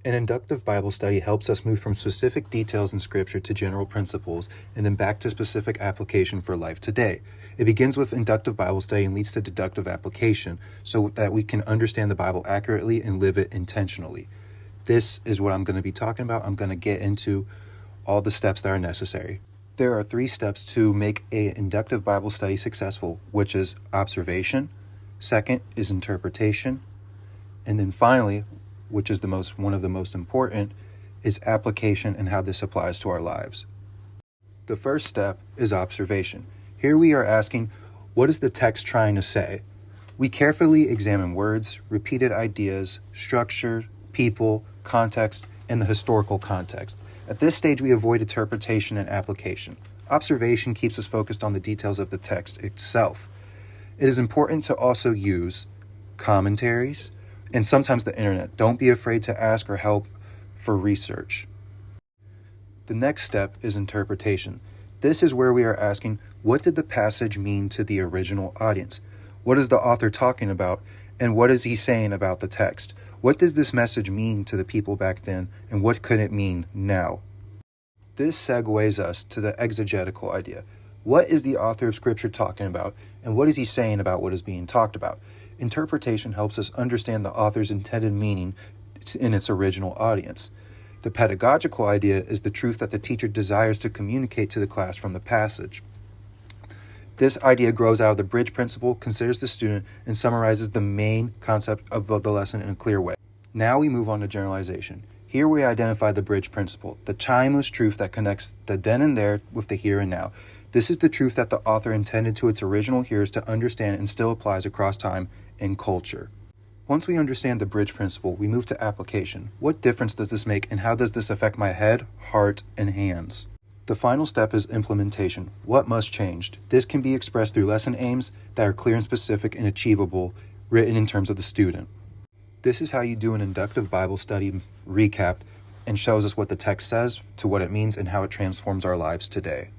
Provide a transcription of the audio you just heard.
An inductive Bible study helps us move from specific details in Scripture to general principles, and then back to specific application for life today. It begins with inductive Bible study and leads to deductive application, so that we can understand the Bible accurately and live it intentionally. This is what I'm going to be talking about. I'm going to get into all the steps that are necessary. There are 3 steps to make an inductive Bible study successful, which is observation, second is interpretation, and then finally, which is one of the most important, is application and how this applies to our lives. The first step is observation. Here we are asking, what is the text trying to say? We carefully examine words, repeated ideas, structure, people, context, and the historical context. At this stage, we avoid interpretation and application. Observation keeps us focused on the details of the text itself. It is important to also use commentaries, and sometimes the internet. Don't be afraid to ask or help for research. The next step is interpretation. This is where we are asking, what did the passage mean to the original audience? What is the author talking about, and what is he saying about the text? What does this message mean to the people back then, and what could it mean now? This segues us to the exegetical idea. What is the author of Scripture talking about, and what is he saying about what is being talked about? Interpretation helps us understand the author's intended meaning in its original audience. The pedagogical idea is the truth that the teacher desires to communicate to the class from the passage. This idea grows out of the bridge principle, considers the student, and summarizes the main concept of the lesson in a clear way. Now we move on to generalization. Here we identify the bridge principle, the timeless truth that connects the then and there with the here and now. This is the truth that the author intended to its original hearers to understand and still applies across time and culture. Once we understand the bridge principle, we move to application. What difference does this make, and how does this affect my head, heart, and hands? The final step is implementation. What must change? This can be expressed through lesson aims that are clear and specific and achievable, written in terms of the student. This is how you do an inductive Bible study recap and shows us what the text says, to what it means, and how it transforms our lives today.